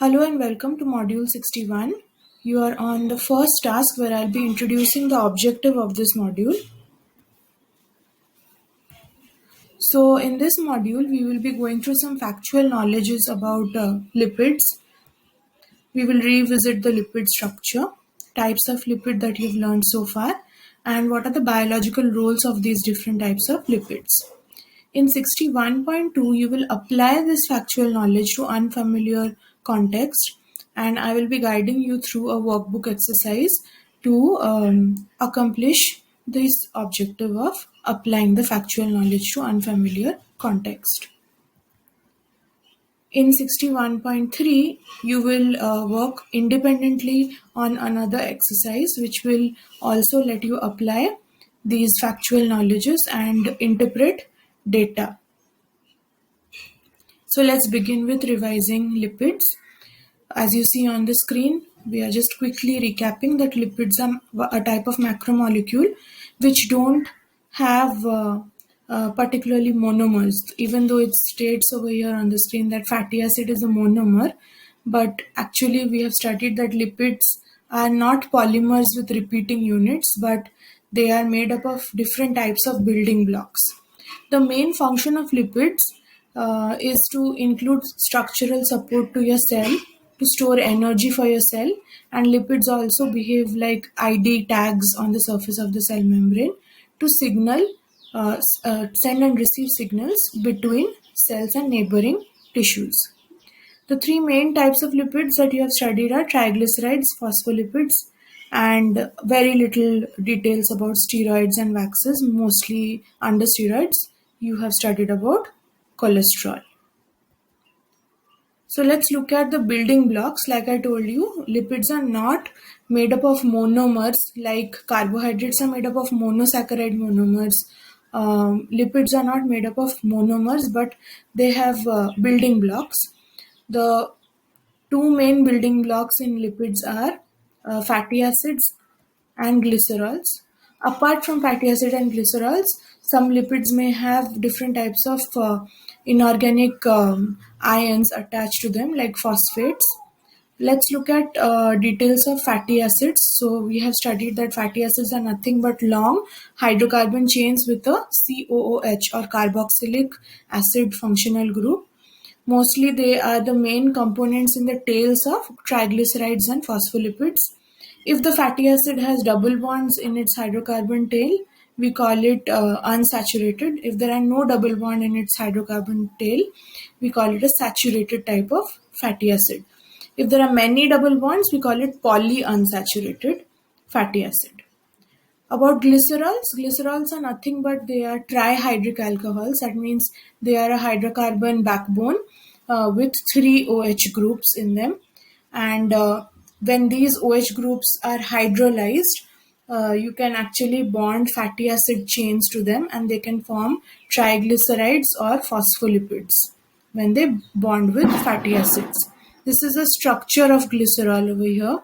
Hello and welcome to Module 61. You are on the first task where I'll be introducing the objective of this module. So in this module, we will be going through some factual knowledges about lipids. We will revisit the lipid structure, types of lipid that you've learned so far, and what are the biological roles of these different types of lipids. In 61.2, you will apply this factual knowledge to unfamiliar context, and I will be guiding you through a workbook exercise to accomplish this objective of applying the factual knowledge to unfamiliar context. In 61.3, you will work independently on another exercise which will also let you apply these factual knowledges and interpret data. So let's begin with revising lipids. As you see on the screen, we are just quickly recapping that lipids are a type of macromolecule which don't have particularly monomers, even though it states over here on the screen that fatty acid is a monomer, but actually we have studied that lipids are not polymers with repeating units, but they are made up of different types of building blocks. The main function of lipids is to include structural support to your cell, to store energy for your cell, and lipids also behave like ID tags on the surface of the cell membrane to send and receive signals between cells and neighboring tissues. The three main types of lipids that you have studied are triglycerides, phospholipids, and very little details about steroids and waxes, mostly under steroids. You have studied about cholesterol. So let's look at the building blocks. Like I told you, lipids are not made up of monomers like carbohydrates are made up of monosaccharide monomers. Lipids are not made up of monomers, but they have building blocks. The two main building blocks in lipids are fatty acids and glycerols. Apart from fatty acid and glycerols, some lipids may have different types of inorganic ions attached to them, like phosphates. Let's look at details of fatty acids. So we have studied that fatty acids are nothing but long hydrocarbon chains with a COOH or carboxylic acid functional group. Mostly they are the main components in the tails of triglycerides and phospholipids. If the fatty acid has double bonds in its hydrocarbon tail, we call it unsaturated. If there are no double bond in its hydrocarbon tail, we call it a saturated type of fatty acid. If there are many double bonds, we call it polyunsaturated fatty acid. About glycerols are nothing but they are trihydric alcohols. That means they are a hydrocarbon backbone with three OH groups in them. And when these OH groups are hydrolyzed, you can actually bond fatty acid chains to them and they can form triglycerides or phospholipids when they bond with fatty acids. This is the structure of glycerol over here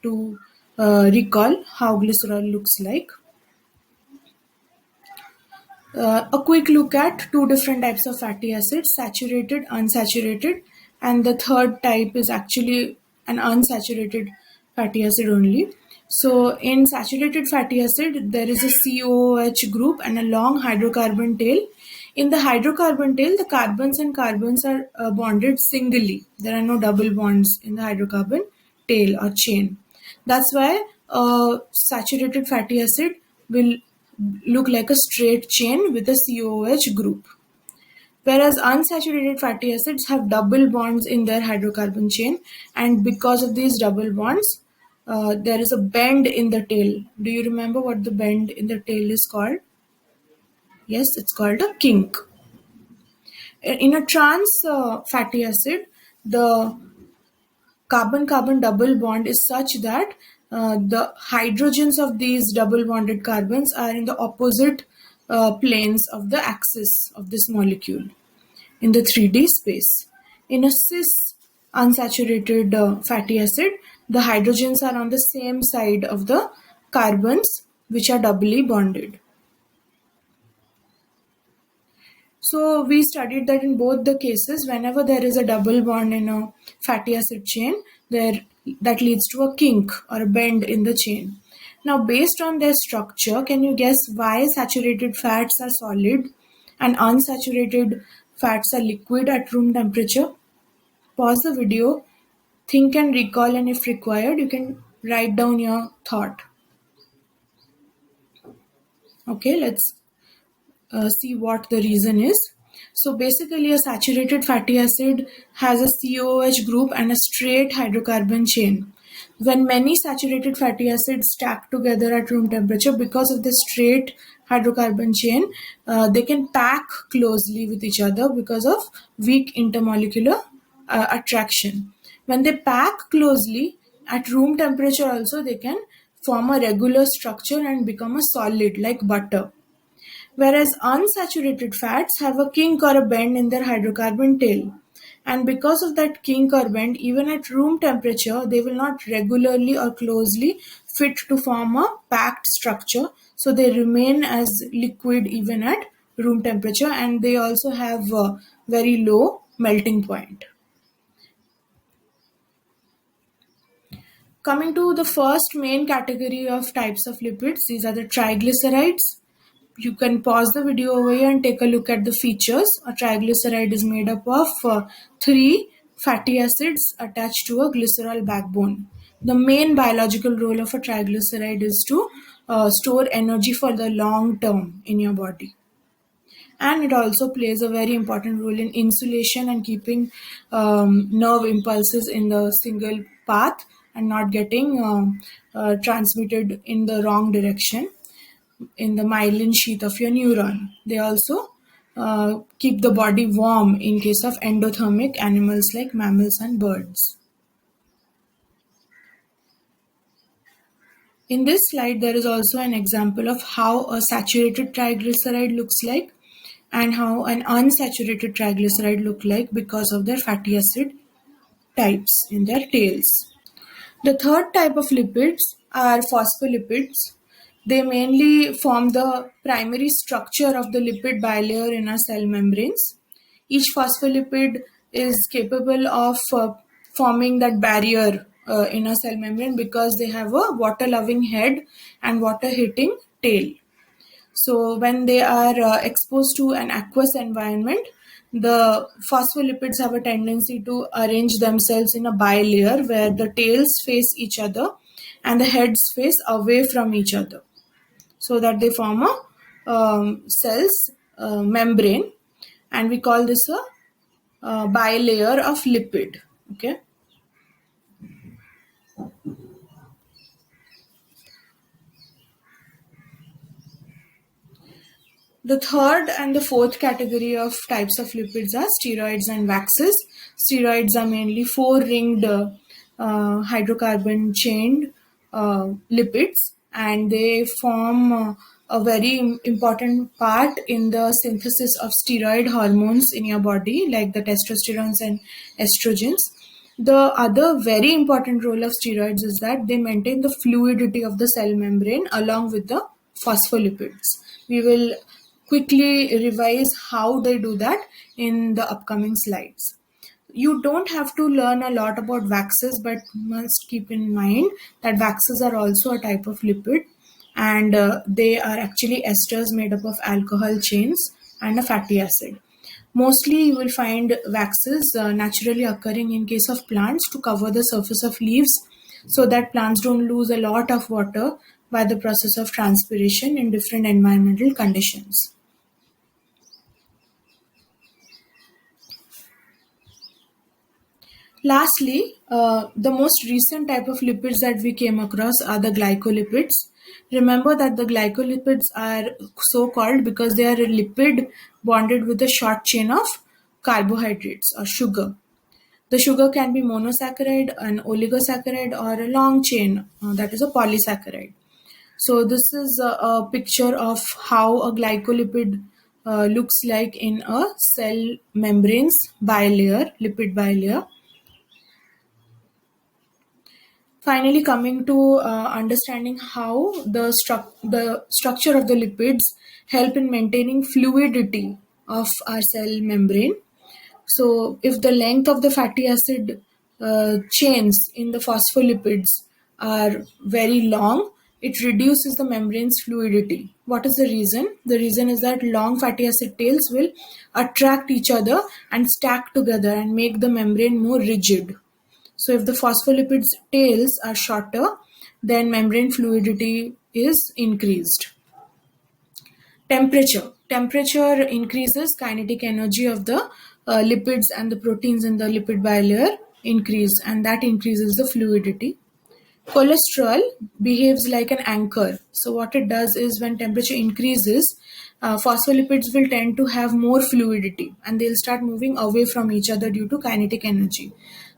to recall how glycerol looks like. A quick look at two different types of fatty acids, saturated, unsaturated, and the third type is actually an unsaturated fatty acid only. So in saturated fatty acid, there is a COOH group and a long hydrocarbon tail. In the hydrocarbon tail, the carbons and carbons are bonded singly. There are no double bonds in the hydrocarbon tail or chain. That's why saturated fatty acid will look like a straight chain with a COOH group. Whereas unsaturated fatty acids have double bonds in their hydrocarbon chain, and because of these double bonds, there is a bend in the tail. Do you remember what the bend in the tail is called? Yes, it's called a kink. In a trans fatty acid, the carbon-carbon double bond is such that the hydrogens of these double bonded carbons are in the opposite planes of the axis of this molecule in the 3D space. In a cis unsaturated fatty acid, the hydrogens are on the same side of the carbons which are doubly bonded. So we studied that in both the cases, whenever there is a double bond in a fatty acid chain, there that leads to a kink or a bend in the chain. Now, based on their structure, can you guess why saturated fats are solid and unsaturated fats are liquid at room temperature? Pause the video, think and recall, and if required, you can write down your thought. Okay, let's see what the reason is. So basically, a saturated fatty acid has a COOH group and a straight hydrocarbon chain. When many saturated fatty acids stack together at room temperature, because of the straight hydrocarbon chain, they can pack closely with each other because of weak intermolecular attraction. When they pack closely at room temperature also, they can form a regular structure and become a solid like butter. Whereas unsaturated fats have a kink or a bend in their hydrocarbon tail. And because of that kink or bend, even at room temperature, they will not regularly or closely fit to form a packed structure. So they remain as liquid even at room temperature, and they also have a very low melting point. Coming to the first main category of types of lipids, these are the triglycerides. You can pause the video over here and take a look at the features. A triglyceride is made up of three fatty acids attached to a glycerol backbone. The main biological role of a triglyceride is to store energy for the long term in your body. And it also plays a very important role in insulation and keeping nerve impulses in the single path and not getting transmitted in the wrong direction in the myelin sheath of your neuron. They also keep the body warm in case of endothermic animals like mammals and birds. In this slide, there is also an example of how a saturated triglyceride looks like and how an unsaturated triglyceride look like because of their fatty acid types in their tails. The third type of lipids are phospholipids. They mainly form the primary structure of the lipid bilayer in our cell membranes. Each phospholipid is capable of forming that barrier in a cell membrane because they have a water-loving head and water-hitting tail. So when they are exposed to an aqueous environment, the phospholipids have a tendency to arrange themselves in a bilayer where the tails face each other and the heads face away from each other, so that they form a cell's membrane, and we call this a bilayer of lipid. Okay. The third and the fourth category of types of lipids are steroids and waxes. Steroids are mainly four-ringed hydrocarbon chained lipids, and they form a very important part in the synthesis of steroid hormones in your body, like the testosterone and estrogens. The other very important role of steroids is that they maintain the fluidity of the cell membrane along with the phospholipids. We will quickly revise how they do that in the upcoming slides. You don't have to learn a lot about waxes, but must keep in mind that waxes are also a type of lipid, and they are actually esters made up of alcohol chains and a fatty acid. Mostly you will find waxes naturally occurring in case of plants to cover the surface of leaves so that plants don't lose a lot of water by the process of transpiration in different environmental conditions. Lastly, the most recent type of lipids that we came across are the glycolipids. Remember that the glycolipids are so called because they are a lipid bonded with a short chain of carbohydrates or sugar. The sugar can be monosaccharide, an oligosaccharide, or a long chain, that is a polysaccharide. So this is a picture of how a glycolipid looks like in a cell membranes bilayer, lipid bilayer. Finally, coming to understanding how the structure of the lipids help in maintaining fluidity of our cell membrane. So if the length of the fatty acid chains in the phospholipids are very long, it reduces the membrane's fluidity. What is the reason? The reason is that long fatty acid tails will attract each other and stack together and make the membrane more rigid. So if the phospholipids tails are shorter, then membrane fluidity is increased. Temperature increases kinetic energy of the lipids, and the proteins in the lipid bilayer increase, and that increases the fluidity. Cholesterol behaves like an anchor. So what it does is, when temperature increases, phospholipids will tend to have more fluidity and they'll start moving away from each other due to kinetic energy.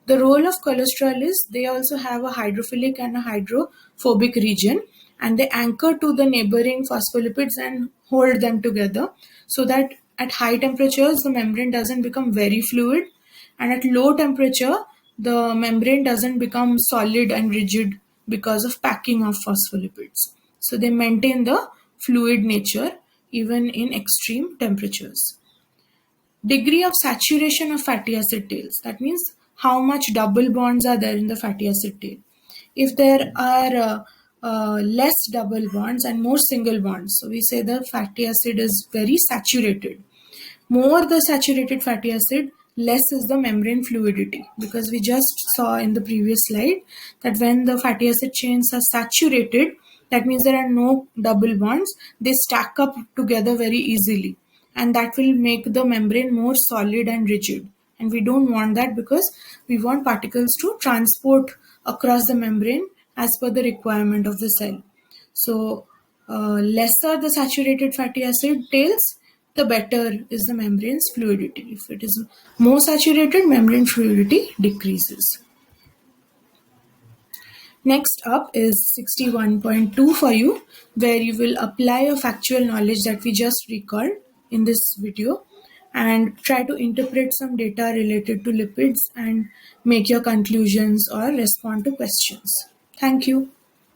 The role of cholesterol is they also have a hydrophilic and a hydrophobic region, and they anchor to the neighboring phospholipids and hold them together, so that at high temperatures the membrane doesn't become very fluid, and at low temperature the membrane doesn't become solid and rigid because of packing of phospholipids. So they maintain the fluid nature even in extreme temperatures. Degree of saturation of fatty acid tails. That means how much double bonds are there in the fatty acid tail. If there are less double bonds and more single bonds, so we say the fatty acid is very saturated. More the saturated fatty acid, less is the membrane fluidity, because we just saw in the previous slide that when the fatty acid chains are saturated, that means there are no double bonds, they stack up together very easily, and that will make the membrane more solid and rigid, and we don't want that, because we want particles to transport across the membrane as per the requirement of the cell. So lesser the saturated fatty acid tails, the better is the membrane's fluidity. If it is more saturated, membrane fluidity decreases. Next up is 61.2 for you, where you will apply a factual knowledge that we just recalled in this video and try to interpret some data related to lipids and make your conclusions or respond to questions. Thank you.